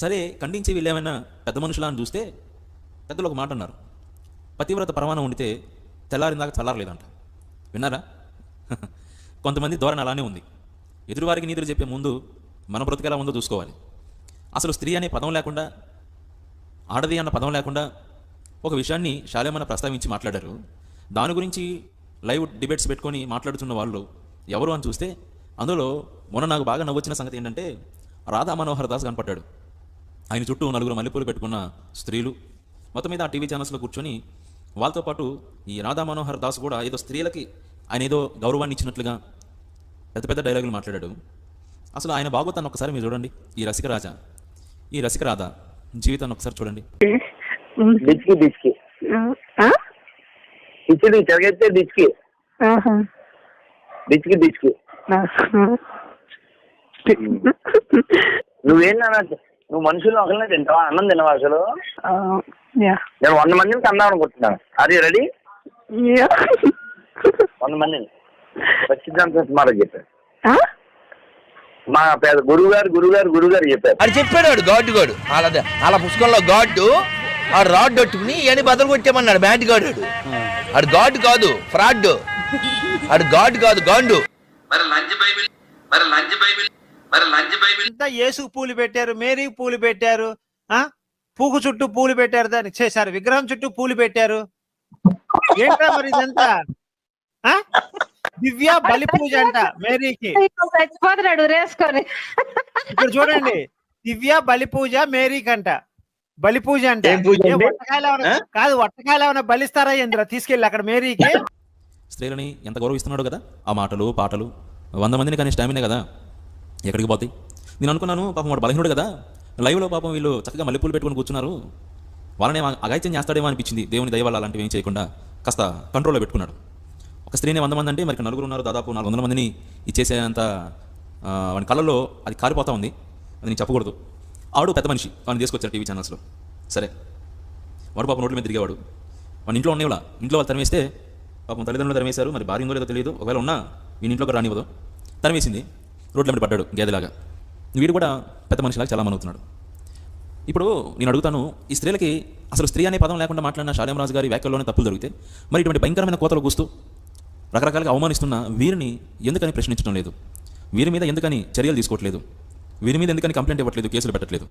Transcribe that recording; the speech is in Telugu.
సరే ఖండించి వీళ్ళేమైనా పెద్ద మనుషులా అని చూస్తే పెద్దలు ఒక మాట అన్నారు, పతివ్రత పరమాణం వండితే తెల్లారిందాక చల్లారలేదంట. విన్నారా? కొంతమంది ధోరణి అలానే ఉంది. ఎదురువారికి నీతులు చెప్పే ముందు మన బ్రతుకు ఎలా ఉందో చూసుకోవాలి. అసలు స్త్రీ అనే పదం లేకుండా, ఆడది అన్న పదం లేకుండా ఒక విషయాన్ని శాలేమన ప్రస్తావించి మాట్లాడారు. దాని గురించి లైవ్ డిబేట్స్ పెట్టుకొని మాట్లాడుతున్న వాళ్ళు ఎవరు అని చూస్తే అందులో మొన్న నాకు బాగా నవ్వొచ్చిన సంగతి ఏంటంటే రాధా మనోహర్ దాస్ కనపడ్డాడు. ఆయన చుట్టూ నలుగురు మల్లెపూలు పెట్టుకున్న స్త్రీలు మొత్తం మీద ఆ టీవీ ఛానల్స్లో కూర్చొని వాళ్ళతో పాటు ఈ రాధా మనోహర్ దాస్ కూడా ఏదో స్త్రీలకి ఆయన ఏదో గౌరవాన్ని ఇచ్చినట్లుగా పెద్ద పెద్ద డైలాగులు మాట్లాడాడు. అసలు ఆయన బాగోతాన్ని ఒకసారి మీరు చూడండి. ఈ రసిక రాధ జీవితాన్ని ఒకసారి చూడండి. నువ్వేంటన్నా, నువ్వు మనుషులు ఒకరినే తింటావా? అన్నం తినవా అసలు? నేను 100 మందిని కన్నాను అనుకుంటున్నాను. అది రెడీ 100 మందిని వచ్చిందంత సుమారు చెప్పారు. మా పేద గురుగారు చెప్పారు. అది చెప్పాడు వాడు గాడు అలా పుస్తకంలో గాడ్డు ఆ రాడ్ కొట్టుకుని అని బదులు కొట్టేమన్నాడు. బ్యాట్ గాడు ఆడు గాడ్ కాదు, ఫ్రాడ్. ఆడు గాడ్ కాదు, గాండు. అంతా యేసు పూలు పెట్టారు, మేరీ పూలు పెట్టారు, పూకు చుట్టూ పూలు పెట్టారు, దానికి చేశారు విగ్రహం చుట్టూ పూలు పెట్టారు. ఏంటా మరి ఇదంతా? దివ్య బలి పూజ అంట మేరీకి. ఇప్పుడు చూడండి, దివ్య బలి పూజ మేరీకి అంట. బలి పూజ అంటే కాదు, వట్టకాయలు ఏమైనా బలిస్తారా ఇంద్ర తీసుకెళ్ళి అక్కడ మేరీకి? స్త్రీలని ఎంత గౌరవిస్తున్నాడు కదా. ఆ మాటలు పాటలు 100 మందిని కానీ స్టామినే కదా, ఎక్కడికి పోతాయి? నేను అనుకున్నాను పాపం వాడు బలహీనుడు కదా, లైవ్లో పాపం వీళ్ళు చక్కగా మల్లెపూలు పెట్టుకొని కూర్చున్నారు, వాళ్ళని అగాయిత్యం చేస్తాడేమో అనిపించింది. దేవుని దయ వల్ల అలాంటివి ఏం చేయకుండా కాస్త కంట్రోల్లో పెట్టుకున్నాడు. ఒక స్త్రీని 100 మంది అంటే మరి నలుగురు ఉన్నారు, దాదాపు 400 మందిని ఇచ్చేసేంత వాడి కళ్ళల్లో అది కారిపోతా ఉంది. అది నేను చెప్పకూడదు. ఆడు పెద్ద మనిషి, వాడిని తీసుకొచ్చారు టీవీ ఛానల్స్లో. సరే, వాడు పాపం రోడ్ల మీద తిరిగేవాడు. వాడి ఇంట్లో ఉండేవాళ్ళ, ఇంట్లో వాళ్ళు తరిమేస్తే పాపం తల్లిదండ్రులు తరిమేశారు, మరి భార్య ఉందో లేదో తెలియదు. ఒకవేళ ఉన్నా వీని ఇంట్లో రానివ్వదు, తరిమేసింది, రోడ్ల మీద పడ్డాడు గేదెలాగా. వీడు కూడా పెద్ద మనిషిలాగా చాలా అవుతున్నాడు. ఇప్పుడు నేను అడుగుతాను, ఈ స్త్రీలకి అసలు స్త్రీ అనే పదం లేకుండా మాట్లాడిన శాలేమరాజు గారి వ్యాఖ్యల్లోనే తప్పులు జరిగితే మరి ఇటువంటి భయంకరమైన కోతలు కూస్తూ రకరకాలుగా అవమానిస్తున్న వీరిని ఎందుకని ప్రశ్నించడం లేదు? వీరి మీద ఎందుకని చర్యలు తీసుకోవట్లేదు? వీరి మీద ఎందుకని కంప్లైంట్ ఇవ్వట్లేదు, కేసులు పెట్టట్లేదు?